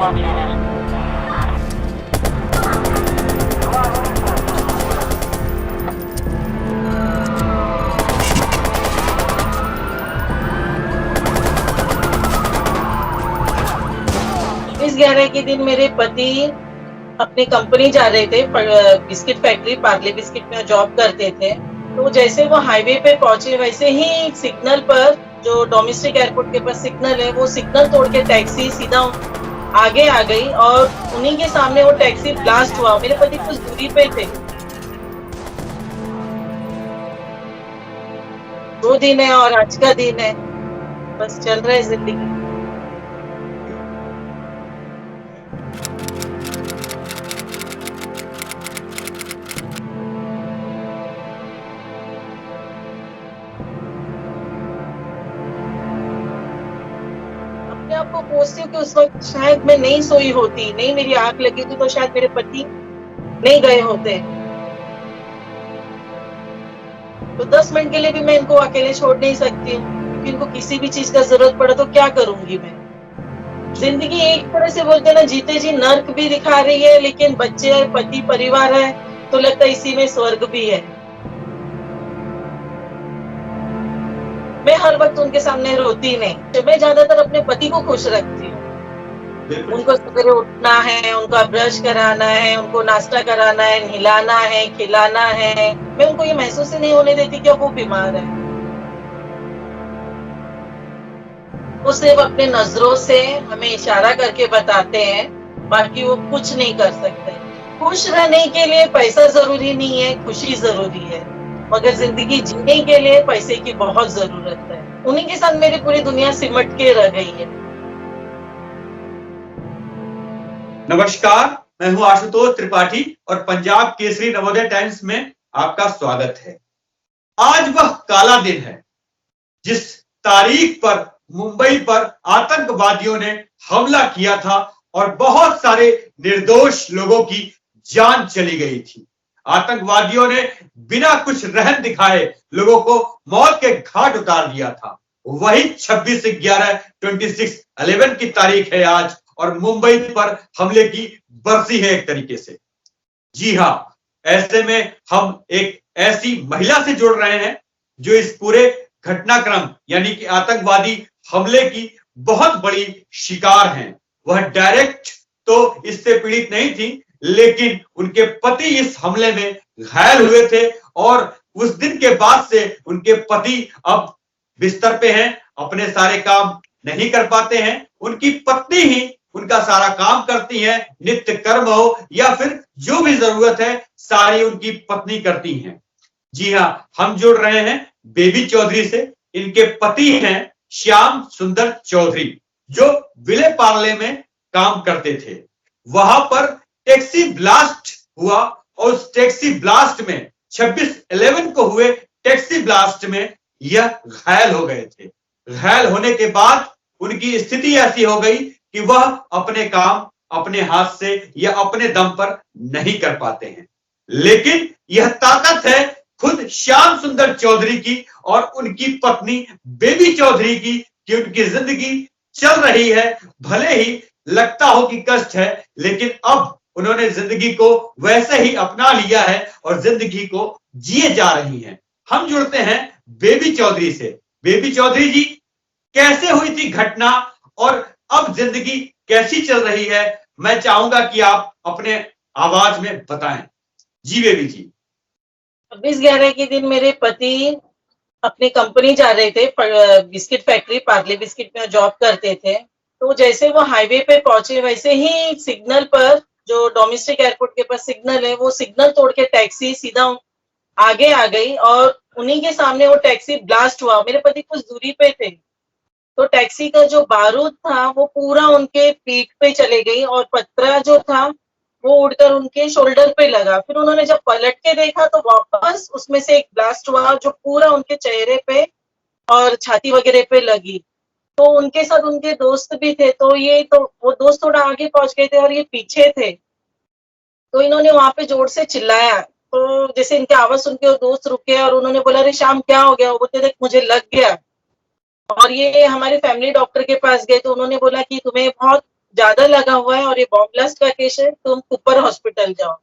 11 के दिन मेरे पति अपनी कंपनी जा रहे थे, बिस्किट फैक्ट्री पार्ले बिस्किट में जॉब करते थे। तो जैसे वो हाईवे पे पहुंचे वैसे ही सिग्नल पर, जो डोमेस्टिक एयरपोर्ट के पास सिग्नल है, वो सिग्नल तोड़ के टैक्सी सीधा आगे आ गई और उन्हीं के सामने वो टैक्सी ब्लास्ट हुआ। मेरे पति कुछ दूरी पे थे। 2 दिन है और आज का दिन है, बस चल रहा है जिंदगी। आपको पूछती हूँ कि उस वक्त शायद मैं नहीं सोई होती, नहीं मेरी आंख लगी थी, तो शायद मेरे पति नहीं गए होते। तो 10 मिनट के लिए भी मैं इनको अकेले छोड़ नहीं सकती हूँ, क्योंकि इनको किसी भी चीज का जरूरत पड़ा तो क्या करूंगी मैं। जिंदगी एक तरह से बोलते ना, जीते जी नर्क भी दिखा रही है, लेकिन बच्चे है, पति, परिवार है, तो लगता है इसी में स्वर्ग भी है। मैं हर वक्त उनके सामने रोती नहीं, मैं ज्यादातर अपने पति को खुश रखती हूँ। उनको सवेरे उठना है, उनका ब्रश कराना है, उनको नाश्ता कराना है, नहलाना है, खिलाना है। मैं उनको ये महसूस ही नहीं होने देती कि वो बीमार है। वो सिर्फ अपने नजरों से हमें इशारा करके बताते हैं, बाकी वो कुछ नहीं कर सकते। खुश रहने के लिए पैसा जरूरी नहीं है, खुशी जरूरी है, मगर जिंदगी जीने के लिए पैसे की बहुत जरूरत है। उन्हीं के साथ मेरी पूरी दुनिया सिमट के रह गई है। नमस्कार, मैं हूं आशुतोष त्रिपाठी और पंजाब केसरी नवोदय टाइम्स में आपका स्वागत है। आज वह काला दिन है जिस तारीख पर मुंबई पर आतंकवादियों ने हमला किया था और बहुत सारे निर्दोष लोगों की जान चली गई थी। आतंकवादियों ने बिना कुछ रहम दिखाए लोगों को मौत के घाट उतार दिया था। वही 26/11/26/11 की तारीख है आज, और मुंबई पर हमले की बरसी है एक तरीके से। जी हां, ऐसे में हम एक ऐसी महिला से जुड़ रहे हैं जो इस पूरे घटनाक्रम यानी कि आतंकवादी हमले की बहुत बड़ी शिकार हैं। वह डायरेक्ट तो इससे पीड़ित नहीं थी, लेकिन उनके पति इस हमले में घायल हुए थे और उस दिन के बाद से उनके पति अब बिस्तर पे हैं, अपने सारे काम नहीं कर पाते हैं। उनकी पत्नी ही उनका सारा काम करती है, नित्य कर्म हो या फिर जो भी जरूरत है सारी उनकी पत्नी करती हैं। जी हां, हम जुड़ रहे हैं बेबी चौधरी से। इनके पति हैं श्याम सुंदर चौधरी, जो विले पार्ले में काम करते थे। वहां पर टैक्सी ब्लास्ट हुआ और उस टैक्सी ब्लास्ट में 26/11 को हुए टैक्सी ब्लास्ट में यह घायल हो गए थे। घायल होने के बाद उनकी स्थिति ऐसी हो गई कि वह अपने काम अपने हाथ से या अपने दम पर नहीं कर पाते हैं। लेकिन यह ताकत है खुद श्याम सुंदर चौधरी की और उनकी पत्नी बेबी चौधरी की कि उनकी जिंदगी चल रही है। भले ही लगता हो कि कष्ट है, लेकिन अब उन्होंने जिंदगी को वैसे ही अपना लिया है और जिंदगी को जिए जा रही हैं। हम जुड़ते हैं बेबी चौधरी से। बेबी चौधरी जी, कैसे हुई थी घटना और अब जिंदगी कैसी चल रही है? मैं चाहूंगा कि आप अपने आवाज में बताएं। जी बेबी जी। 26/11 के दिन मेरे पति अपनी कंपनी जा रहे थे, बिस्किट फैक्ट्री पार्ले बिस्किट में जॉब करते थे। तो जैसे वो हाईवे पे पहुंचे वैसे ही सिग्नल पर, जो डोमेस्टिक एयरपोर्ट के पास सिग्नल है, वो सिग्नल तोड़ के टैक्सी सीधा आगे आ गई और उन्हीं के सामने वो टैक्सी ब्लास्ट हुआ। मेरे पति कुछ दूरी पे थे, तो टैक्सी का जो बारूद था वो पूरा उनके पीठ पे चले गई और पत्रा जो था वो उड़कर उनके शोल्डर पे लगा। फिर उन्होंने जब पलट के देखा तो वापस उसमें से एक ब्लास्ट हुआ जो पूरा उनके चेहरे पे और छाती वगैरह पे लगी। तो उनके साथ उनके दोस्त भी थे, तो वो दोस्त थोड़ा आगे पहुंच गए थे और ये पीछे थे। तो इन्होंने वहां पे जोर से चिल्लाया, तो जैसे इनकी आवाज सुन के वो दोस्त रुके और उन्होंने बोला, अरे शाम क्या हो गया? वो बोलते देख मुझे लग गया। और ये हमारे फैमिली डॉक्टर के पास गए तो उन्होंने बोला कि तुम्हें बहुत ज्यादा लगा हुआ है और ये बॉम्ब ब्लास्ट का केस है, तुम कुपर हॉस्पिटल जाओ।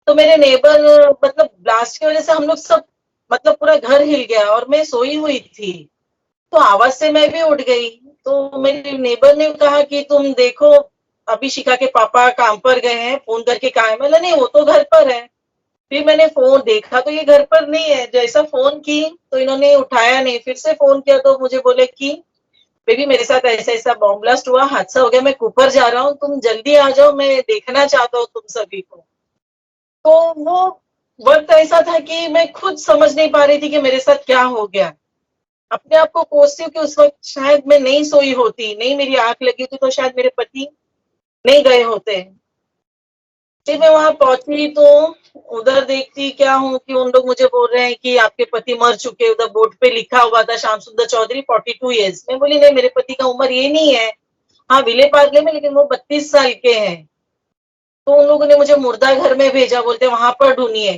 तो मेरे नेबर मतलब ब्लास्ट की वजह से हम लोग सब मतलब पूरा घर हिल गया और मैं सोई हुई थी, तो आवाज से मैं भी उठ गई। तो मेरे नेबर ने कहा कि तुम देखो, अभी शिखा के पापा काम पर गए हैं, फोन करके कहा है। मैंने नहीं, वो तो घर पर है। फिर मैंने फोन देखा तो ये घर पर नहीं है। जैसा फोन की तो इन्होंने उठाया नहीं, फिर से फोन किया तो मुझे बोले कि बेबी मेरे साथ ऐसा ऐसा बॉम्ब ब्लास्ट हुआ, हादसा हो गया, मैं कुपर जा रहा हूँ, तुम जल्दी आ जाओ, मैं देखना चाहता हूँ तुम सभी को। तो वो वक्त ऐसा था कि मैं खुद समझ नहीं पा रही थी कि मेरे साथ क्या हो गया। अपने आप को कोसती हूँ कि उस वक्त शायद मैं नहीं सोई होती, नहीं मेरी आंख लगी होती तो शायद मेरे पति नहीं गए होते। फिर मैं वहां पहुंची तो उधर देखती क्या हूँ कि उन लोग मुझे बोल रहे हैं कि आपके पति मर चुके। उधर बोर्ड पे लिखा हुआ था श्याम सुंदर चौधरी 42 ईयर्स। मैं बोली नहीं, मेरे पति का उम्र ये नहीं है, हाँ विले पार्ले में, लेकिन वो 32 साल के हैं। तो उन लोगों ने मुझे मुर्दा घर में भेजा, बोलते वहां पर ढूंढिए।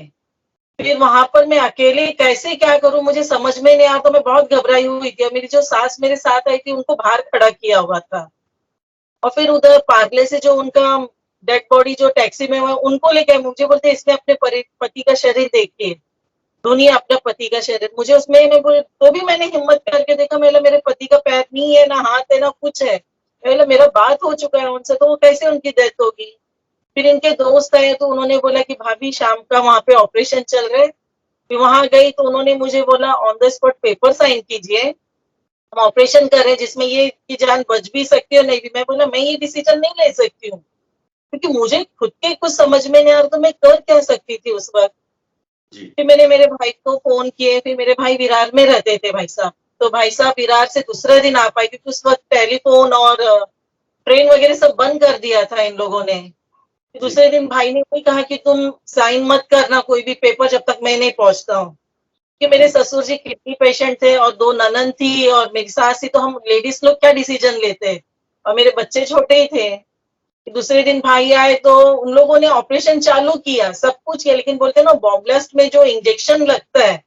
फिर वहां पर मैं अकेले कैसे क्या करूं मुझे समझ में नहीं आया। तो मैं बहुत घबराई हुई थी। मेरी जो सास मेरे साथ आई थी उनको बाहर खड़ा किया हुआ था, और फिर उधर पार्ले से जो उनका डेड बॉडी जो टैक्सी में हुआ उनको लेके मुझे बोलते इसने अपने पति का शरीर देखिए, ढूंढिए अपना पति का शरीर। मुझे उसमें मैं बोले तो भी मैंने हिम्मत करके देखा, मेरे पति का पैर नहीं है, ना हाथ है, ना कुछ है। मेरा बात हो चुका है उनसे, तो वो कैसे उनकी डेथ होगी। फिर इनके दोस्त आए तो उन्होंने बोला कि भाभी शाम का वहां पे ऑपरेशन चल रहे। फिर वहां गई तो उन्होंने मुझे बोला on the spot paper sign कीजिए, हम ऑपरेशन कर रहे हैं जिसमें ये की जान बच भी सकती है और नहीं भी। मैं बोला मैं ये डिसीजन नहीं ले सकती हूँ, क्योंकि मुझे खुद के कुछ समझ में नहीं आ रहा, तो मैं कर क्या सकती थी उस वक्त। जी फिर मैंने मेरे भाई को फोन किए। फिर मेरे भाई विरार में रहते थे भाई साहब, तो भाई साहब विरार से दूसरे दिन आ पाए, क्योंकि उस वक्त टेलीफोन और ट्रेन वगैरह सब बंद कर दिया था इन लोगों ने। जी दूसरे दिन भाई ने भी कहा कि तुम साइन मत करना कोई भी पेपर जब तक मैं नहीं पहुंचता हूँ, कि मेरे जी ससुर जी किडनी पेशेंट थे और 2 ननद थी और मेरी सास थी, तो हम लेडीज लोग क्या डिसीजन लेते, और मेरे बच्चे छोटे ही थे। दूसरे दिन भाई आए तो उन लोगों ने ऑपरेशन चालू किया, सब कुछ किया, लेकिन बोलते हैं ना बॉम्ब ब्लास्ट में जो इंजेक्शन लगता है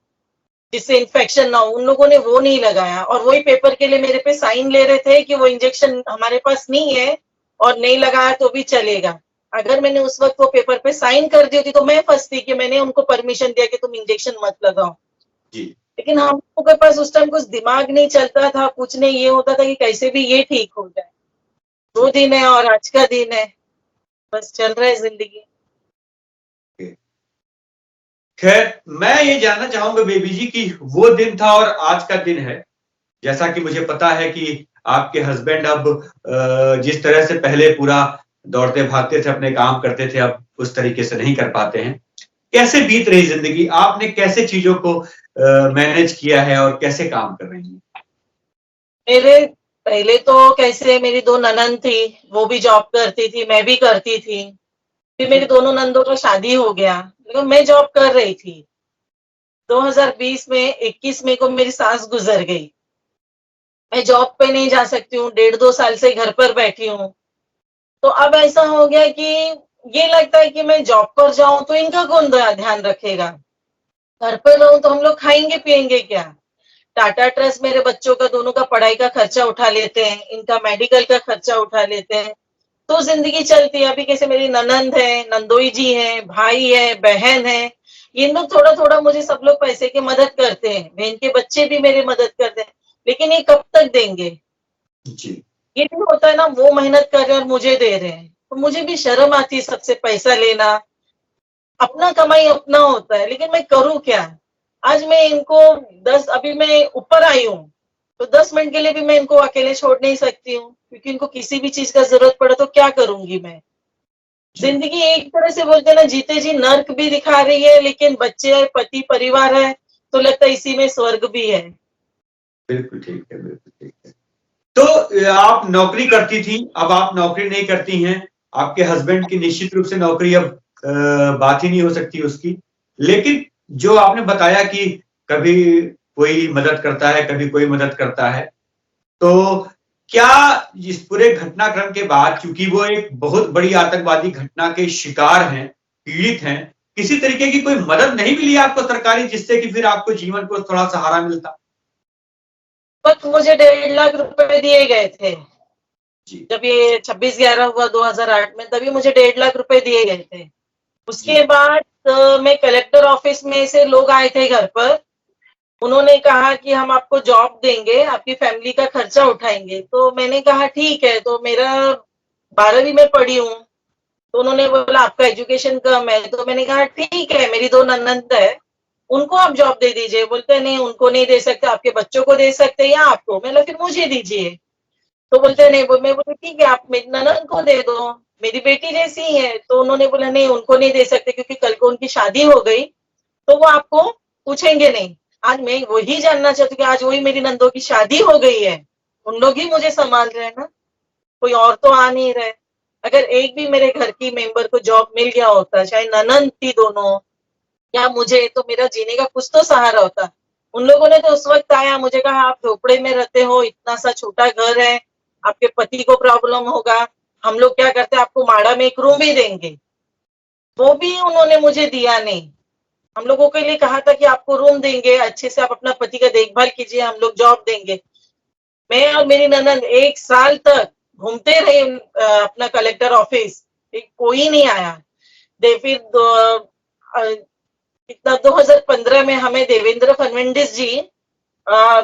जिससे इन्फेक्शन ना हो, उन लोगों ने वो नहीं लगाया। और वही पेपर के लिए मेरे पे साइन ले रहे थे कि वो इंजेक्शन हमारे पास नहीं है और नहीं लगाया तो भी चलेगा। अगर मैंने उस वक्त वो पेपर पे साइन कर दी होती तो मैं फंसती कि मैंने उनको परमिशन दिया कि तुम इंजेक्शन मत लगाओ। जी लेकिन हम लोगों के पास उस टाइम कुछ दिमाग नहीं चलता था, कुछ नहीं, ये होता था कि कैसे भी ये ठीक हो जाए। वो जी दिन है और आज का दिन है, बस चल रहा है जिंदगी। खैर मैं ये जानना चाहूंगा बेबी जी कि वो दिन था और आज का दिन है। जैसा कि मुझे पता है कि आपके हस्बैंड अब जिस तरह से पहले पूरा दौड़ते भागते थे अपने काम करते थे, अब उस तरीके से नहीं कर पाते हैं। कैसे बीत रही जिंदगी, आपने कैसे चीजों को मैनेज किया है और कैसे काम कर रही हैं? मेरे पहले तो कैसे मेरी 2 ननद थी, वो भी जॉब करती थी, मैं भी करती थी। फिर मेरी जी दोनों नंदों का शादी हो गया, लेकिन मैं जॉब कर रही थी। 2020 में 21 मई को मेरी सास गुजर गई। मैं जॉब पे नहीं जा सकती हूँ, 1.5-2 साल से घर पर बैठी हूँ। तो अब ऐसा हो गया कि ये लगता है कि मैं जॉब पर जाऊं तो इनका कौन ध्यान रखेगा, घर पर रहूं तो हम लोग खाएंगे पिएंगे क्या। टाटा ट्रस्ट मेरे बच्चों का दोनों का पढ़ाई का खर्चा उठा लेते हैं, इनका मेडिकल का खर्चा उठा लेते हैं, तो जिंदगी चलती है। अभी कैसे मेरी ननंद है, नंदोई जी है, भाई है, बहन है, ये लोग थोड़ा थोड़ा मुझे सब लोग पैसे की मदद करते हैं, बहन के बच्चे भी मेरी मदद करते हैं, लेकिन ये कब तक देंगे। जी ये भी होता है ना, वो मेहनत कर रहे हैं और मुझे दे रहे हैं, तो मुझे भी शर्म आती है सबसे पैसा लेना। अपना कमाई अपना होता है, लेकिन मैं करूँ क्या। आज मैं इनको 10 अभी मैं ऊपर आई हूँ, तो 10 मिनट के लिए भी मैं इनको अकेले छोड़ नहीं सकती हूँ, क्योंकि इनको किसी भी चीज का जरूरत पड़े तो क्या करूंगी मैं। जी जिंदगी एक तरह से बोलते हैं ना, जीते जी नर्क भी दिखा रही है, लेकिन बच्चे है, पति परिवार है, तो लगता है इसी में स्वर्ग भी है। बिल्कुल ठीक है, बिल्कुल ठीक है। तो आप नौकरी करती थी, अब आप नौकरी नहीं करती हैं। आपके हस्बैंड की निश्चित रूप से नौकरी अब बात ही नहीं हो सकती उसकी। लेकिन जो आपने बताया कि कभी कोई मदद करता है, कभी कोई मदद करता है, तो क्या इस पूरे घटनाक्रम के बाद, चूंकि वो एक बहुत बड़ी आतंकवादी घटना के शिकार हैं, पीड़ित हैं, किसी तरीके की कोई मदद नहीं मिली आपको सरकारी, जिससे कि फिर आपको जीवन को थोड़ा सहारा मिलता? बट मुझे 1.5 लाख रुपए दिए गए थे, जी। जब ये 26/11 हुआ 2008 में, तभी मुझे 1.5 लाख रुपए दिए गए थे। उसके जी। बाद मैं कलेक्टर ऑफिस में से लोग आए थे घर पर। उन्होंने कहा कि हम आपको जॉब देंगे, आपकी फैमिली का खर्चा उठाएंगे। तो मैंने कहा ठीक है। तो मेरा 12वीं में पढ़ी हूँ। तो उन्होंने बोला आपका एजुकेशन कम है। तो मैंने कहा ठीक है, मेरी 2 ननंद है, उनको आप जॉब दे दीजिए। बोलते नहीं, उनको नहीं दे सकते, आपके बच्चों को दे सकते हैं या आपको। मैंने फिर मुझे दीजिए। तो बोलते जी। नहीं, मैं बोली ठीक है, आप मेरी ननद को दे दो, मेरी बेटी जैसी ही है। तो उन्होंने बोला नहीं, उनको नहीं दे सकते क्योंकि कल को उनकी शादी हो गई तो वो आपको पूछेंगे नहीं। आज मैं वही जानना चाहती हूँ कि आज वही मेरी नंदों की शादी हो गई है, उन लोग ही मुझे संभाल रहे हैं ना, कोई और तो आ नहीं रहे। अगर एक भी मेरे घर की मेंबर को जॉब मिल गया होता, चाहे ननंद थी दोनों या मुझे, तो मेरा जीने का कुछ तो सहारा होता। उन लोगों ने तो उस वक्त आया, मुझे कहा आप झोपड़े में रहते हो, इतना सा छोटा घर है, आपके पति को प्रॉब्लम होगा, हम लोग क्या करते हैं, आपको माड़ा में एक रूम भी देंगे। वो भी उन्होंने मुझे दिया नहीं। हम लोगों के लिए कहा था कि आपको रूम देंगे, अच्छे से आप अपना पति का देखभाल कीजिए, हम लोग जॉब देंगे। मैं और मेरी ननद 1 साल तक घूमते रहे अपना कलेक्टर ऑफिस, कोई नहीं आया। फिर कितना 2015 में हमें देवेंद्र फडणवीस जी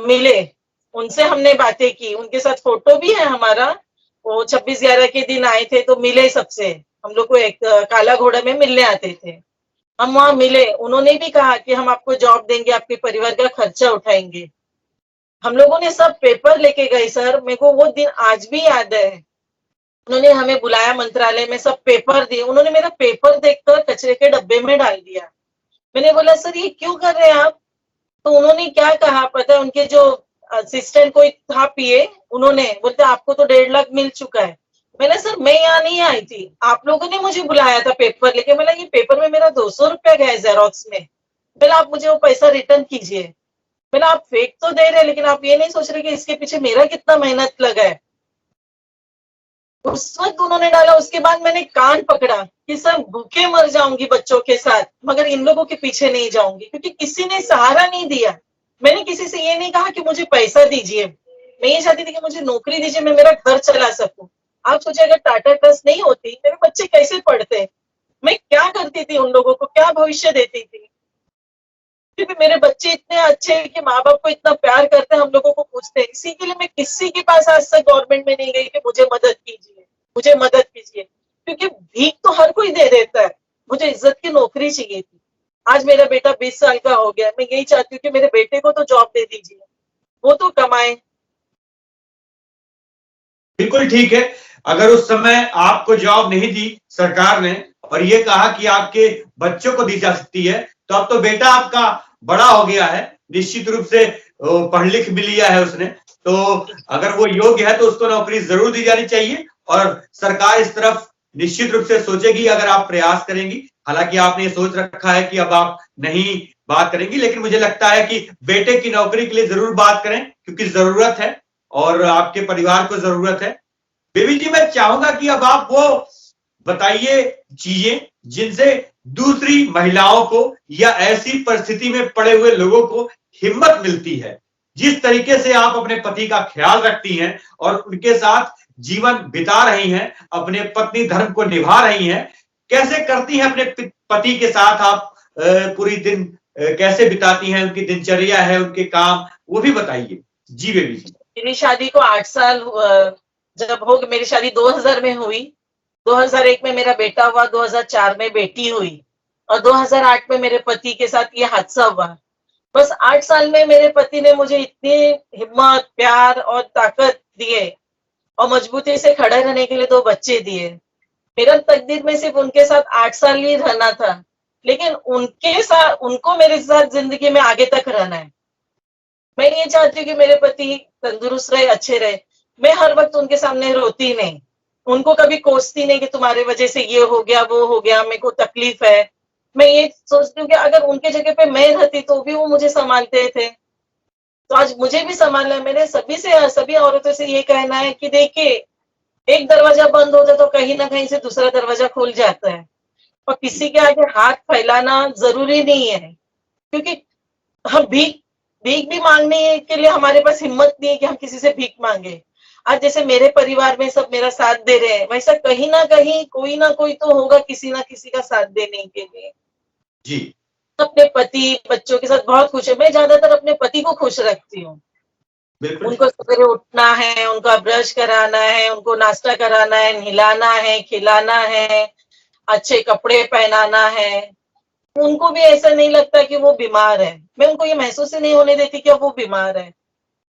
मिले। उनसे हमने बातें की, उनके साथ फोटो भी है हमारा। वो 26/11 के दिन आए थे तो मिले सबसे। हम लोग को एक काला घोड़ा में मिलने आते थे, हम वहां मिले। उन्होंने भी कहा कि हम आपको जॉब देंगे, आपके परिवार का खर्चा उठाएंगे। हम लोगों ने सब पेपर लेके गए सर, मेरे को वो दिन आज भी याद है। उन्होंने हमें बुलाया मंत्रालय में, सब पेपर दिए। उन्होंने मेरा पेपर देखकर कचरे के डब्बे में डाल दिया। मैंने बोला सर ये क्यों कर रहे हैं आप? तो उन्होंने क्या कहा पता है, उनके जो असिस्टेंट कोई था पीए, उन्होंने बोलते आपको तो 1.5 लाख मिल चुका है। मैंने सर मैं यहाँ नहीं आई थी, आप लोगों ने मुझे बुलाया था पेपर लेके। मैंने ये पेपर में मेरा 200 रुपया गया है जेरोक्स में। मैंने आप मुझे वो पैसा रिटर्न कीजिए। मैंने आप फेक तो दे रहे, लेकिन आप ये नहीं सोच रहे कि इसके पीछे मेरा कितना मेहनत लगा है। उस वक्त उन्होंने डाला। उसके बाद मैंने कान पकड़ा कि सर भूखे मर जाऊंगी बच्चों के साथ, मगर इन लोगों के पीछे नहीं जाऊंगी, क्योंकि किसी ने सहारा नहीं दिया। मैंने किसी से ये नहीं कहा कि मुझे पैसा दीजिए, मैं ये चाहती थी कि मुझे नौकरी दीजिए, मैं मेरा घर चला सकूं। आप सोचिए अगर टाटा ट्रस्ट नहीं होती, मेरे बच्चे कैसे पढ़ते, मैं क्या करती थी, उन लोगों को क्या भविष्य देती थी। क्योंकि मेरे बच्चे इतने अच्छे हैं कि माँ बाप को इतना प्यार करते हैं, हम लोगों को पूछते हैं। इसी के लिए मैं किसी के पास आज तक गवर्नमेंट में नहीं गई कि मुझे मदद कीजिए, मुझे मदद कीजिए, क्योंकि भीख तो हर कोई दे देता है। मुझे इज्जत की नौकरी चाहिए थी। आज मेरा बेटा 20 साल का हो गया, मैं यही चाहती हूँ कि मेरे बेटे को तो जॉब दे दीजिए, वो तो कमाए। बिल्कुल ठीक है। अगर उस समय आपको जॉब नहीं दी सरकार ने और ये कहा कि आपके बच्चों को दी जा सकती है, तो अब तो बेटा आपका बड़ा हो गया है, निश्चित रूप से पढ़ लिख भी लिया है उसने। तो अगर वो योग्य है तो उसको नौकरी जरूर दी जानी चाहिए और सरकार इस तरफ निश्चित रूप से सोचेगी अगर आप प्रयास करेंगी। हालांकि आपने ये सोच रखा है कि अब आप नहीं बात करेंगी, लेकिन मुझे लगता है कि बेटे की नौकरी के लिए जरूर बात करें, क्योंकि जरूरत है और आपके परिवार को जरूरत है। बेबी जी, मैं चाहूंगा कि अब आप वो बताइए चीजें जिनसे दूसरी महिलाओं को या ऐसी परिस्थिति में पड़े हुए लोगों को हिम्मत मिलती है। जिस तरीके से आप अपने पति का ख्याल रखती हैं और उनके साथ जीवन बिता रही हैं, अपने पत्नी धर्म को निभा रही हैं, कैसे करती हैं अपने पति के साथ आप पूरी दिन कैसे बिताती हैं, उनकी दिनचर्या है, उनके काम, वो भी बताइए। जी बेबी जी। मेरी शादी को 8 साल जब हो, मेरी शादी 2000 में हुई, 2001 में मेरा बेटा हुआ, 2004 में बेटी हुई और 2008 में मेरे पति के साथ ये हादसा हुआ। बस 8 साल में मेरे पति ने मुझे इतनी हिम्मत, प्यार और ताकत दिए और मजबूती से खड़ा रहने के लिए 2 बच्चे दिए। मेरा तकदीर में सिर्फ उनके साथ 8 साल ही रहना था, लेकिन उनके साथ, उनको मेरे साथ जिंदगी में आगे तक रहना है। मैं ये चाहती हूँ कि मेरे पति तंदुरुस्त रहे, अच्छे रहे। मैं हर वक्त उनके सामने रोती नहीं, उनको कभी कोसती नहीं कि तुम्हारे वजह से ये हो गया, वो हो गया, मेरे को तकलीफ है। मैं ये सोचती हूँ कि अगर उनके जगह पे मैं रहती तो भी वो मुझे संभालते थे, तो आज मुझे भी संभालना है। मैंने सभी औरतों से ये कहना है कि देखिए, एक दरवाजा बंद होता है तो कहीं ना कहीं से दूसरा दरवाजा खुल जाता है, और किसी के आगे हाथ फैलाना जरूरी नहीं है, क्योंकि हम भीख भीख भी मांगने के लिए हमारे पास हिम्मत नहीं है कि हम किसी से भीख मांगे। आज जैसे मेरे परिवार में सब मेरा साथ दे रहे हैं, वैसा कहीं ना कहीं कोई ना कोई तो होगा किसी ना किसी का साथ देने के लिए। जी। अपने पति, बच्चों के साथ बहुत खुश है। मैं ज्यादातर अपने पति को खुश रखती हूँ। बिल्कुल उनको ठीक। सवेरे उठना है, उनका ब्रश कराना है, उनको नाश्ता कराना है, नहलाना है, खिलाना है, अच्छे कपड़े पहनाना है। उनको भी ऐसा नहीं लगता कि वो बीमार है। मैं उनको ये महसूस ही नहीं होने देती कि वो बीमार है।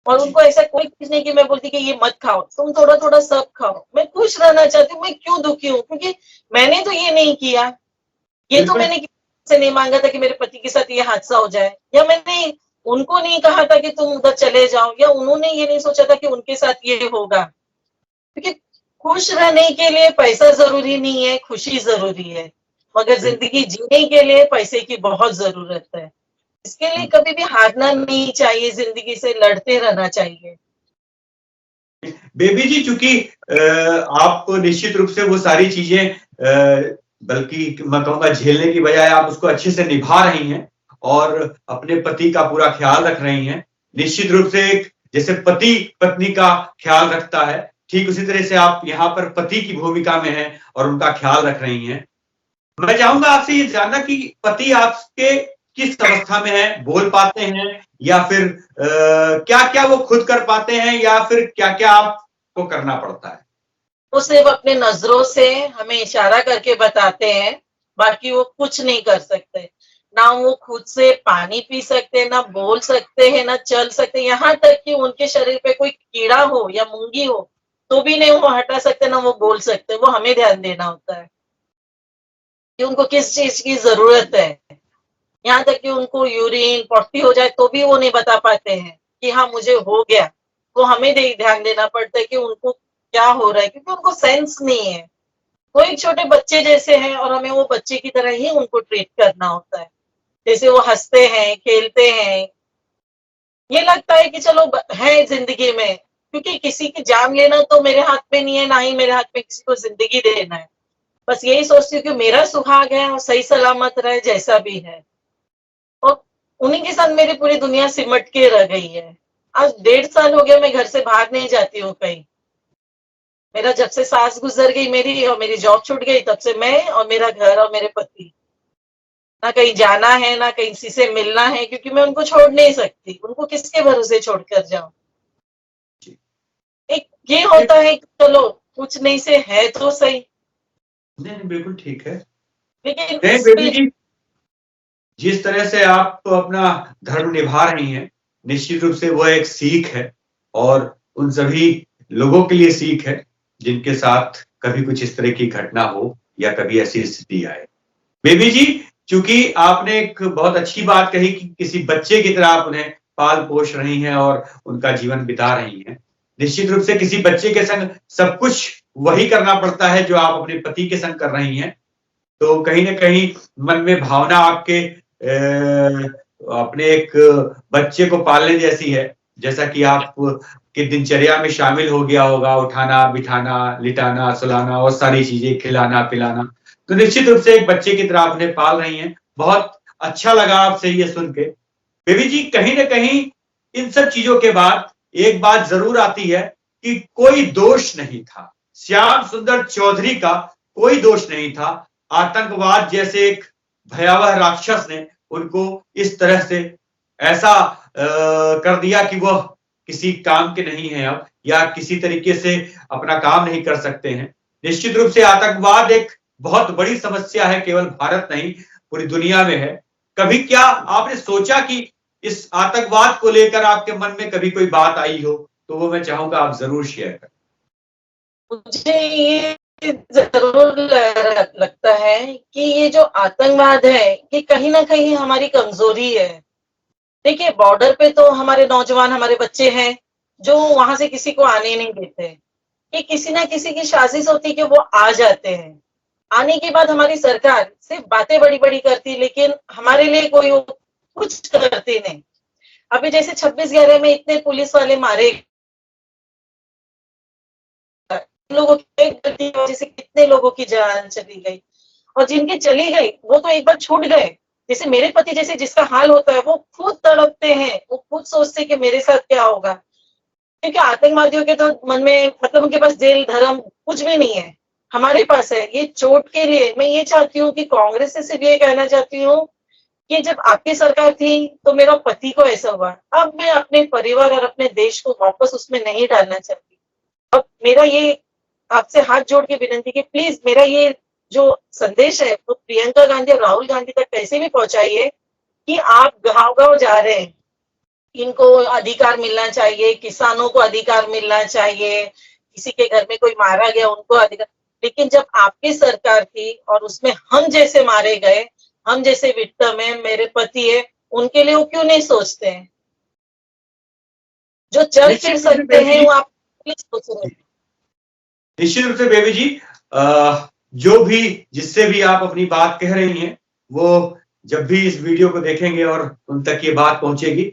और जी। उनको ऐसा कोई चीज़ नहीं कि मैं बोलती कि ये मत खाओ, तुम थोड़ा-थोड़ा सब खाओ। मैं खुश रहना चाहती हूँ, मैं क्यों दुखी हूँ? क्योंकि मैंने तो ये नहीं किया। ये तो बिल्कुल। मैंने किसी से नहीं माँगा था कि मेरे पति के साथ ये हादसा हो जाए, या मैंने उनको नहीं कहा था कि तुम उधर चले जाओ, या उन्होंने ये नहीं सोचा था कि उनके साथ ये होगा। क्योंकि खुश रहने के लिए पैसा ज़रूरी नहीं है, खुशी ज़रूरी है। मगर बिल्कुल। ज़िंदगी जीने के लिए पैसे की बहुत ज़रूरत है। इसके लिए कभी भी हारना नहीं चाहिए, ज़िंदगी से लड़ते रहना चाहिए। बेबी जी, चूंकि आप निश्चित रूप से वो सारी चीजें बल्कि मैं कहूँगा झेलने की बजाय आप उसको अच्छे से निभा रही हैं और अपने पति का पूरा ख्याल रख रही हैं। निश्चित रूप से एक जैसे पति पत्नी का ख्याल रखता है, ठीक उसी तरह से आप यहाँ पर पति की भूमिका में हैं और उनका ख्याल रख रही हैं। मैं चाहूंगा आपसे ये जानना कि पति आपके किस अवस्था में है, बोल पाते हैं या फिर क्या-क्या वो खुद कर पाते हैं या फिर क्या-क्या आपको करना पड़ता है? वो सिर्फ़ अपने नज़रों से हमें इशारा करके बताते हैं, बाकी वो कुछ नहीं कर सकते। ना वो खुद से पानी पी सकते हैं, ना बोल सकते हैं, ना चल सकते हैं, यहाँ तक कि उनके शरीर पे कोई कीड़ा हो या मूंगी हो, तो भी नहीं वो हटा सकते, ना वो बोल सकते। वो हमें ध्यान देना होता है कि उनको किस चीज़ की ज़रूरत है। यहाँ तक कि उनको यूरिन, पॉटी हो जाए तो भी वो नहीं बता पाते हैं कि हाँ, मुझे हो गया। वो हमें दे ध्यान देना पड़ता है कि उनको क्या हो रहा है, क्योंकि उनको सेंस नहीं है। वो एक छोटे बच्चे जैसे हैं और हमें वो बच्चे की तरह ही उनको ट्रीट करना होता है। जैसे वो हँसते हैं, खेलते हैं, ये लगता है कि चलो है ज़िंदगी में, क्योंकि किसी की जान लेना तो मेरे हाथ में नहीं है, ना ही मेरे हाथ में किसी को ज़िंदगी देना है। बस यही सोचती हूँ कि मेरा सुहाग है और सही सलामत रहे जैसा भी है। और उन्हीं के साथ मेरी पूरी दुनिया सिमट के रह गई है। आज 1.5 साल हो गया मैं घर से बाहर नहीं जाती हूँ कहीं। मेरा जब से सास गुजर गई मेरी और मेरी जॉब छूट गई, तब से मैं और मेरा घर और मेरे पति, ना कहीं जाना है, ना कहीं किसी से मिलना है, क्योंकि मैं उनको छोड़ नहीं सकती। उनको किसके भरोसे छोड़कर जाऊँ? जी। एक ये होता है कि चलो कुछ नहीं से है तो सही, नहीं, नहीं, बिल्कुल ठीक है। लेकिन नहीं इस बेबी पे जी, जिस तरह से आप अपना धर्म निभा रही हैं, निश्चित रूप से वो एक सीख है और उन सभी लोगों के लिए सीख है, जिनके साथ कभी कुछ इस तरह की घटना हो या कभी ऐसी स्थिति आए। बेबी जी, चूंकि आपने एक बहुत अच्छी बात कही कि किसी बच्चे की तरह आप उन्हें पाल-पोष रही हैं और उनका जीवन बिता रही हैं। निश्चित रूप से किसी बच्चे के संग सब कुछ वही करना पड़ता है जो आप अपने पति के संग कर रही हैं। तो कहीं न कहीं मन में भावना आपके अपने एक बच्चे को पालने जैसी है, जैसा कि आप की दिनचर्या में शामिल हो गया होगा, उठाना, बिठाना, लिटाना, सुलाना और सारी चीज़ें खिलाना-पिलाना। तो निश्चित रूप से एक बच्चे की तरह आप उन्हें पाल रही हैं। बहुत अच्छा लगा आपसे ये सुन के। बेबी जी, कहीं न कहीं इन सब चीज़ों के बाद एक बात ज़रूर आती है कि कोई दोष नहीं था। श्याम सुंदर चौधरी का कोई दोष नहीं था। आतंकवाद जैसे एक भयावह राक्षस ने उनको इस तरह से ऐसा कर दिया कि वह किसी काम के नहीं हैं अब या किसी तरीके से अपना काम नहीं कर सकते हैं। निश्चित रूप से आतंकवाद एक बहुत बड़ी समस्या है, केवल भारत नहीं, पूरी दुनिया में है। कभी क्या आपने सोचा कि इस आतंकवाद को लेकर आपके मन में कभी कोई बात आई हो? तो वो मैं चाहूँगा आप ज़रूर शेयर करें। मुझे ये ज़रूर लगता है कि ये जो आतंकवाद है, ये कहीं न कहीं हमारी कमज़ोरी है। देखिए, बॉर्डर पे तो हमारे नौजवान, हमारे बच्चे हैं, जो वहाँ से किसी को आने नहीं देते। ये किसी न किसी की साज़िश होती है कि वो आ जाते हैं। आने के बाद हमारी सरकार सिर्फ़ बातें बड़ी-बड़ी करती, लेकिन हमारे लिए कोई वो कुछ करती नहीं। अभी जैसे 26/11 में इतने पुलिस वाले मारे लोगों की एक गलती की वजह से कितने लोगों की जान चली गई, और जिनकी चली गई वो तो एक बार छूट गए। जैसे मेरे पति जैसे जिसका हाल होता है, वो खुद तड़पते हैं, वो खुद सोचते हैं कि मेरे साथ क्या होगा। क्योंकि आतंकवादियों के तो मन में मतलब उनके पास जेल धर्म कुछ भी नहीं है, हमारे पास है। ये चोट के लिए मैं ये चाहती हूँ कि कांग्रेस से सिर्फ ये कहना चाहती हूँ कि जब आपकी सरकार थी तो मेरा पति को ऐसा हुआ, अब मैं अपने परिवार और अपने देश को वापस उसमें नहीं डालना चाहती। अब मेरा ये आपसे हाथ जोड़ के विनंती कि प्लीज मेरा ये जो संदेश है वो प्रियंका गांधी और राहुल गांधी तक कैसे भी पहुंचाइए कि आप गांव-गांव जा रहे हैं, इनको अधिकार मिलना चाहिए, किसानों को अधिकार मिलना चाहिए, किसी के घर में कोई मारा गया उनको अधिकार। लेकिन जब आपकी सरकार थी और उसमें हम जैसे मारे गए, हम जैसे विक्टिम है, मेरे पति है, उनके लिए वो क्यों नहीं सोचते हैं? जो चल फिर निश्चित रूप से सकते बेबी हैं जी, वो आप नहीं सोच रहे। निश्चित रूप से बेबी जी, जो भी जिससे भी आप अपनी बात कह रही हैं, वो जब भी इस वीडियो को देखेंगे और उन तक ये बात पहुंचेगी,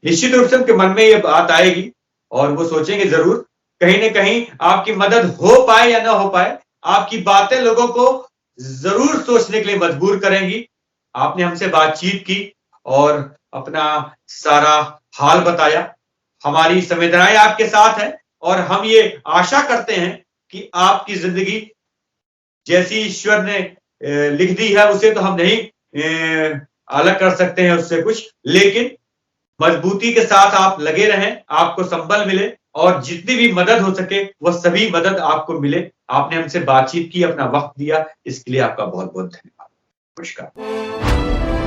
निश्चित रूप से उनके मन में ये बात आएगी और वो सोचेंगे जरूर, कहीं ना कहीं आपकी मदद हो पाए या ना हो पाए, आपकी बातें लोगों को जरूर सोचने के लिए मजबूर करेंगी। आपने हमसे बातचीत की और अपना सारा हाल बताया, हमारी संवेदनाएं आपके साथ हैं और हम ये आशा करते हैं कि आपकी जिंदगी जैसी ईश्वर ने लिख दी है उसे तो हम नहीं अलग कर सकते हैं उससे कुछ, लेकिन मजबूती के साथ आप लगे रहें, आपको संबल मिले और जितनी भी मदद हो सके वह सभी मदद आपको मिले। आपने हमसे बातचीत की, अपना वक्त दिया, इसके लिए आपका बहुत बहुत धन्यवाद। नमस्कार।